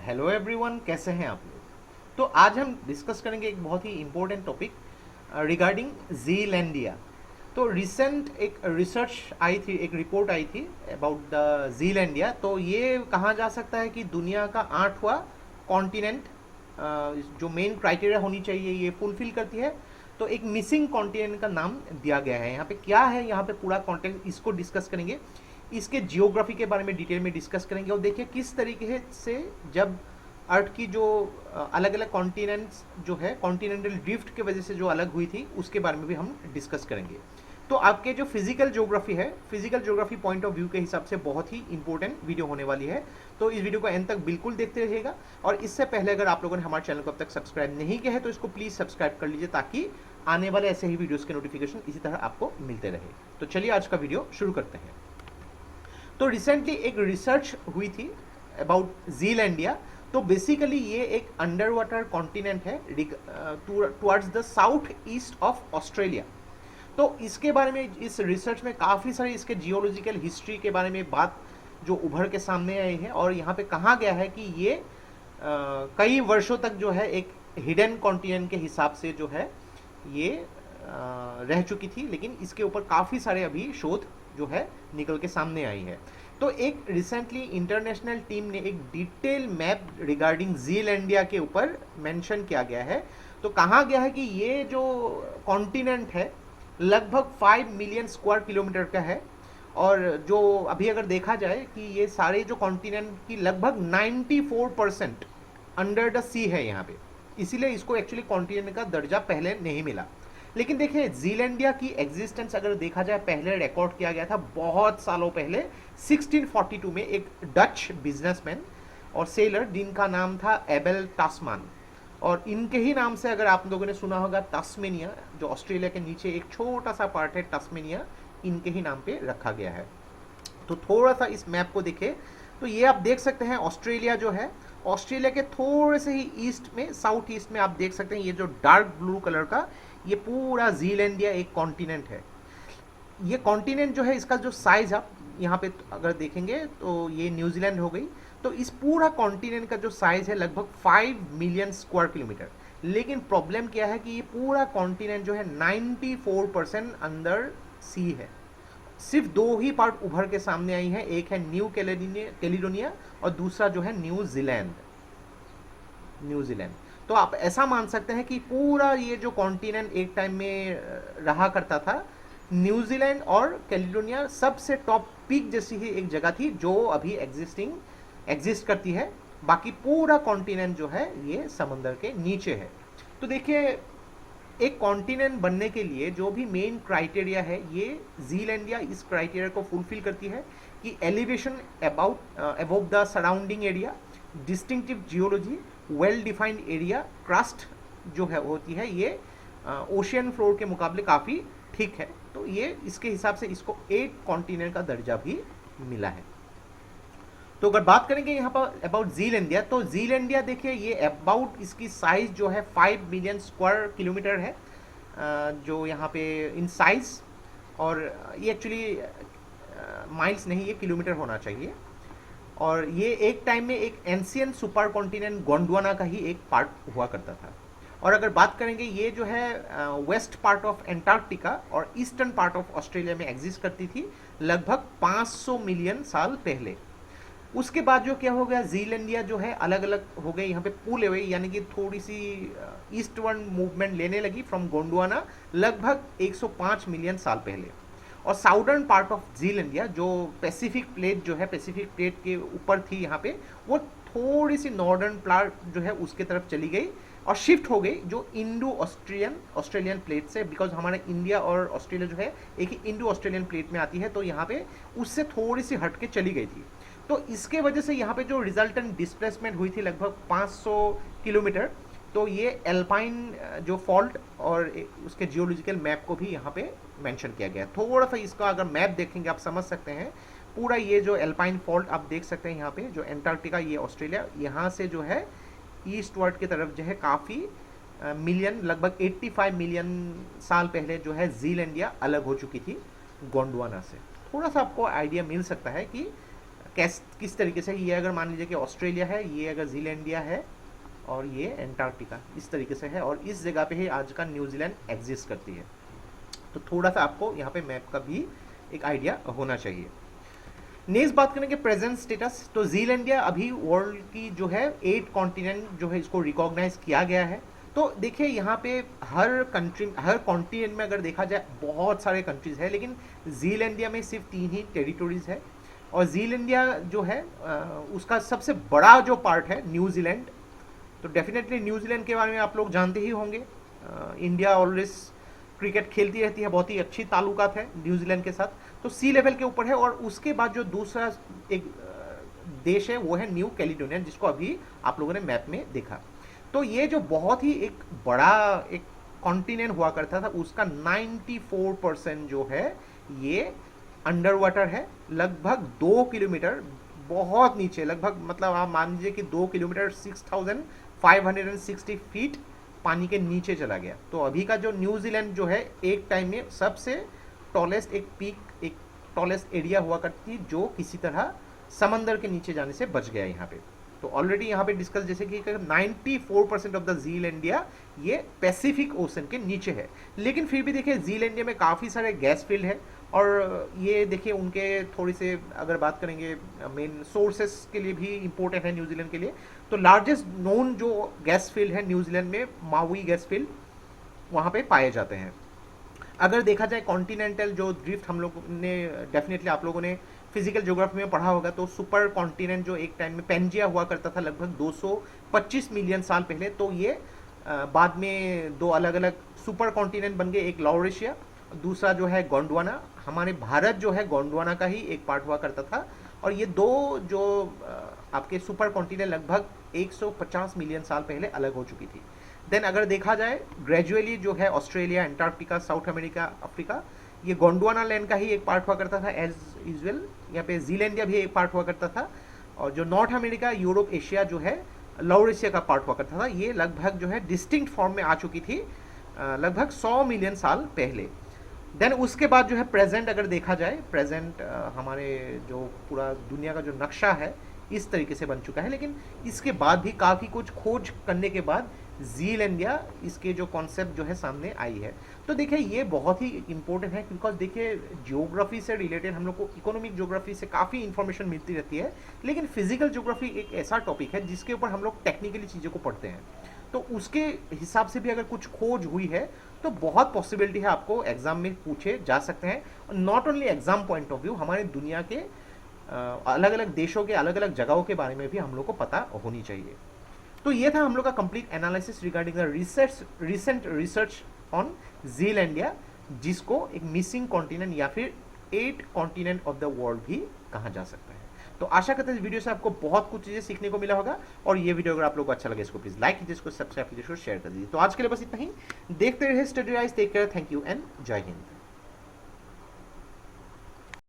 Hello everyone, कैसे हैं आप लोग। तो आज हम डिस्कस करेंगे एक बहुत ही इम्पोर्टेंट टॉपिक रिगार्डिंग जीलैंडिया। तो रिसेंट एक रिसर्च आई थी, एक रिपोर्ट आई थी अबाउट द जीलैंडिया। तो ये कहा जा सकता है कि दुनिया का 8वां कॉन्टिनेंट, जो मेन क्राइटेरिया होनी चाहिए ये फुलफिल करती है। तो एक मिसिंग कॉन्टिनेंट का नाम दिया गया है। यहाँ पे क्या है, यहाँ पे पूरा कॉन्टेक्स्ट इसको डिस्कस करेंगे। इसके जियोग्राफी के बारे में डिटेल में डिस्कस करेंगे और देखिए किस तरीके से जब अर्थ की जो अलग अलग कॉन्टिनेंट्स जो है कॉन्टिनेंटल ड्रिफ्ट के वजह से जो अलग हुई थी उसके बारे में भी हम डिस्कस करेंगे। तो आपके जो फिजिकल ज्योग्राफी है, physical geography point of view के हिसाब से बहुत ही इंपॉर्टेंट वीडियो होने वाली है। तो इस वीडियो को एंड तक बिल्कुल देखते रहिएगा। और इससे पहले अगर आप लोगों ने हमारे चैनल को अब तक सब्सक्राइब नहीं किया है तो इसको प्लीज़ सब्सक्राइब कर लीजिए, ताकि आने वाले ऐसे ही वीडियोज़ के नोटिफिकेशन इसी तरह आपको मिलते रहे। तो चलिए आज का वीडियो शुरू करते हैं। तो रिसेंटली एक रिसर्च हुई थी अबाउट जीलैंडिया। तो बेसिकली ये एक अंडर वाटर कॉन्टिनेंट है towards the south east of Australia. तो इसके बारे में इस रिसर्च में काफ़ी सारी इसके जियोलॉजिकल हिस्ट्री के बारे में बात जो उभर के सामने आई है। और यहाँ पे कहा गया है कि ये कई वर्षों तक जो है एक हिडन कॉन्टिनेंट के हिसाब से जो है ये रह चुकी थी, लेकिन इसके ऊपर काफ़ी सारे अभी शोध जो है निकल के सामने आई है। तो एक रिसेंटली इंटरनेशनल टीम ने एक डिटेल मैप रिगार्डिंग जीलैंडिया के ऊपर मेंशन किया गया है। तो कहा गया है कि ये जो कॉन्टिनेंट है लगभग 5 मिलियन स्क्वायर किलोमीटर का है। और जो अभी अगर देखा जाए कि ये सारे जो कॉन्टिनेंट की लगभग 94% अंडर द सी है यहाँ पे, इसीलिए इसको एक्चुअली कॉन्टिनेंट का दर्जा पहले नहीं मिला। लेकिन देखिए जीलैंडिया की एग्जिस्टेंस अगर देखा जाए पहले रिकॉर्ड किया गया था बहुत सालों पहले 1642 में एक डच बिजनेसमैन और सेलर जिनका नाम था एबेल टास्मान। और इनके ही नाम से अगर आप लोगों ने सुना होगा टास्मेनिया, जो ऑस्ट्रेलिया के नीचे एक छोटा सा पार्ट है टास्मेनिया, इनके ही नाम पे रखा गया है। तो थोड़ा सा इस मैप को देखें तो ये आप देख सकते हैं ऑस्ट्रेलिया जो है, ऑस्ट्रेलिया के थोड़े से ही ईस्ट में, साउथ ईस्ट में आप देख सकते हैं ये जो डार्क ब्लू कलर का ये पूरा जीलैंडिया एक कॉन्टिनेंट है। ये कॉन्टिनेंट जो है इसका जो साइज आप यहाँ पे अगर देखेंगे तो ये न्यूजीलैंड हो गई। तो इस पूरा कॉन्टिनेंट का जो साइज है लगभग 5 मिलियन स्क्वायर किलोमीटर। लेकिन प्रॉब्लम क्या है कि ये पूरा कॉन्टिनेंट जो है 94% अंदर सी है। सिर्फ दो ही पार्ट उभर के सामने आई हैं, एक है न्यू कैलिडोनिया और दूसरा जो है न्यूजीलैंड। तो आप ऐसा मान सकते हैं कि पूरा ये जो कॉन्टिनेंट एक टाइम में रहा करता था, न्यूजीलैंड और कैलिडोनिया सबसे टॉप पीक जैसी ही एक जगह थी जो अभी एग्जिस्ट करती है। बाकी पूरा कॉन्टिनेंट जो है ये समंदर के नीचे है। तो देखिए एक कॉन्टिनेंट बनने के लिए जो भी मेन क्राइटेरिया है ये जीलैंडिया इस क्राइटेरिया को फुलफिल करती है कि elevation about the surrounding area, distinctive geology, well defined area, crust जो है होती है ये ओशियन फ्लोर के मुकाबले काफ़ी ठीक है। तो ये इसके हिसाब से इसको एक कॉन्टिनेंट का दर्जा भी मिला है। तो अगर बात करेंगे यहाँ पर अबाउट जीलैंडिया, तो जीलैंडिया देखिए ये अबाउट इसकी साइज जो है 5 मिलियन स्क्वायर किलोमीटर है जो यहाँ पे इन साइज। और ये एक्चुअली माइल्स नहीं, ये किलोमीटर होना चाहिए। और ये एक टाइम में एक एंशियन सुपर कॉन्टिनेंट गोंडवाना का ही एक पार्ट हुआ करता था। और अगर बात करेंगे ये जो है वेस्ट पार्ट ऑफ एंटार्क्टिका और ईस्टर्न पार्ट ऑफ ऑस्ट्रेलिया में एग्जिस्ट करती थी लगभग 500 मिलियन साल पहले। उसके बाद जो क्या हो गया, जीलैंडिया जो है अलग अलग हो गई, यहाँ पे पुल हुई, यानी कि थोड़ी सी ईस्टवर्ड मूवमेंट लेने लगी फ्रॉम गोंडवाना लगभग 105 मिलियन साल पहले। और साउदर्न पार्ट ऑफ जीलैंडिया जो पैसिफिक प्लेट जो है, पैसिफिक प्लेट के ऊपर थी यहाँ पे, वो थोड़ी सी नॉर्दर्न पार्ट जो है उसके तरफ चली गई और शिफ्ट हो गई जो इंडो ऑस्ट्रेलियन प्लेट से, बिकॉज हमारा इंडिया और ऑस्ट्रेलिया जो है एक ही इंडो ऑस्ट्रेलियन प्लेट में आती है, तो यहाँ पे उससे थोड़ी सी हट के चली गई थी। तो इसके वजह से यहाँ पे जो रिजल्टेंट डिस्प्लेसमेंट हुई थी लगभग 500 किलोमीटर। तो ये एल्पाइन जो फॉल्ट और उसके जियोलॉजिकल मैप को भी यहाँ पे मेंशन किया गया है। थोड़ा सा इसका अगर मैप देखेंगे आप समझ सकते हैं, पूरा ये जो एल्पाइन फॉल्ट आप देख सकते हैं यहाँ पे, जो एंटार्क्टिका, ये ऑस्ट्रेलिया, यहाँ से जो है ईस्ट वर्ड की तरफ जो है काफ़ी मिलियन, लगभग 85 मिलियन साल पहले जो है जीलैंडिया अलग हो चुकी थी गोंडवाना से। थोड़ा सा आपको आइडिया मिल सकता है कि किस तरीके से, ये अगर मान लीजिए कि ऑस्ट्रेलिया है, ये अगर ज़ीलैंडिया है और ये एंटार्क्टिका इस तरीके से है, और इस जगह पे ही आज का न्यूजीलैंड एग्जिस्ट करती है। तो थोड़ा सा आपको यहाँ पे मैप का भी एक आइडिया होना चाहिए। नेक्स्ट बात करेंगे प्रेजेंट स्टेटस। तो ज़ीलैंडिया अभी वर्ल्ड की जो है 8 कॉन्टिनेंट जो है इसको रिकॉग्नाइज किया गया है। तो देखिए यहाँ पे हर कॉन्टिनेंट में अगर देखा जाए बहुत सारे कंट्रीज है, लेकिन ज़ीलैंडिया में सिर्फ 3 ही टेरिटोरीज है। और ज़ीलैंडिया जो है उसका सबसे बड़ा जो पार्ट है न्यूजीलैंड। तो डेफिनेटली न्यूजीलैंड के बारे में आप लोग जानते ही होंगे, इंडिया ऑलवेज क्रिकेट खेलती रहती है, बहुत ही अच्छी ताल्लुकात है न्यूजीलैंड के साथ। तो सी लेवल के ऊपर है। और उसके बाद जो दूसरा एक देश है वो है न्यू कैलिडोनिया, जिसको अभी आप लोगों ने मैप में देखा। तो ये जो बहुत ही एक बड़ा एक कॉन्टिनेंट हुआ करता था, उसका 94% जो है ये अंडर वाटर है। लगभग 2 किलोमीटर बहुत नीचे, लगभग मतलब आप मान लीजिए कि 2 किलोमीटर 6560 फीट पानी के नीचे चला गया। तो अभी का जो न्यूजीलैंड जो है एक टाइम में सबसे टॉलेस्ट एक पीक, एक टॉलेस्ट एरिया हुआ करती, जो किसी तरह समंदर के नीचे जाने से बच गया यहाँ पे। तो ऑलरेडी यहाँ पे डिस्कस जैसे कि 94% ऑफ द ज़ीलैंडिया ये पैसिफिक ओशन के नीचे है। लेकिन फिर भी देखिए ज़ीलैंडिया में काफ़ी सारे गैस फील्ड है, और ये देखिए उनके थोड़ी से अगर बात करेंगे मेन सोर्सेस के लिए भी इम्पोर्टेंट है न्यूजीलैंड के लिए। तो लार्जेस्ट नोन जो गैस फील्ड है न्यूजीलैंड में, माउई गैस फील्ड, वहाँ पे पाए जाते हैं। अगर देखा जाए कॉन्टिनेंटल जो ड्रिफ्ट, हम लोग ने डेफिनेटली आप लोगों ने फिजिकल ज्योग्राफी में पढ़ा होगा, तो सुपर कॉन्टिनेंट जो एक टाइम में पेंजिया हुआ करता था लगभग 225 मिलियन साल पहले, तो ये बाद में 2 अलग अलग सुपर कॉन्टिनेंट बन गए, एक लॉरेशिया, दूसरा जो है गोंडवाना। हमारे भारत जो है गोंडवाना का ही एक पार्ट हुआ करता था। और ये 2 जो आपके सुपर कॉन्टिनेंट लगभग 150 मिलियन साल पहले अलग हो चुकी थी। देन अगर देखा जाए ग्रेजुअली जो है Australia, Antarctica, south America, Africa, ये गोंडवाना लैंड का ही एक पार्ट हुआ करता था एज यूजुअल। यहाँ पे ज़ीलैंडिया भी एक पार्ट हुआ करता था। और जो नॉर्थ अमेरिका, यूरोप, एशिया जो है लॉरेशिया का पार्ट हुआ करता था। ये लगभग जो है डिस्टिंक्ट फॉर्म में आ चुकी थी लगभग 100 मिलियन साल पहले। देन उसके बाद जो है प्रेजेंट अगर देखा जाए, प्रेजेंट हमारे जो पूरा दुनिया का जो नक्शा है इस तरीके से बन चुका है। लेकिन इसके बाद भी काफ़ी कुछ खोज करने के बाद ज़ीलैंडिया इसके जो कॉन्सेप्ट जो है सामने आई है। तो देखिए ये बहुत ही इंपॉर्टेंट है, बिकॉज देखिए ज्योग्राफी से रिलेटेड हम लोग को इकोनॉमिक ज्योग्राफी से काफ़ी इंफॉर्मेशन मिलती रहती है, लेकिन फिजिकल ज्योग्राफी एक ऐसा टॉपिक है जिसके ऊपर हम लोग टेक्निकली चीज़ों को पढ़ते हैं। तो उसके हिसाब से भी अगर कुछ खोज हुई है तो बहुत पॉसिबिलिटी है आपको एग्जाम में पूछे जा सकते हैं। Not only exam point of view, हमारे दुनिया के अलग अलग देशों के अलग अलग जगहों के बारे में भी हम लोग को पता होनी चाहिए। तो ये था हम लोग का complete analysis regarding the recent research on Zealandia, जिसको एक मिसिंग कॉन्टिनेंट या फिर 8 कॉन्टिनेंट ऑफ द वर्ल्ड भी कहा जा सकता है। तो आशा करते हैं इस वीडियो से आपको बहुत कुछ चीज़ें सीखने को मिला होगा। और ये वीडियो अगर आप लोगों को अच्छा लगे इसको प्लीज़ लाइक कीजिए, इसको सब्सक्राइब कीजिए, इसको शेयर कर दीजिए। तो आज के लिए बस इतना ही। देखते रहिए study rise, take care, thank you and जय हिंद।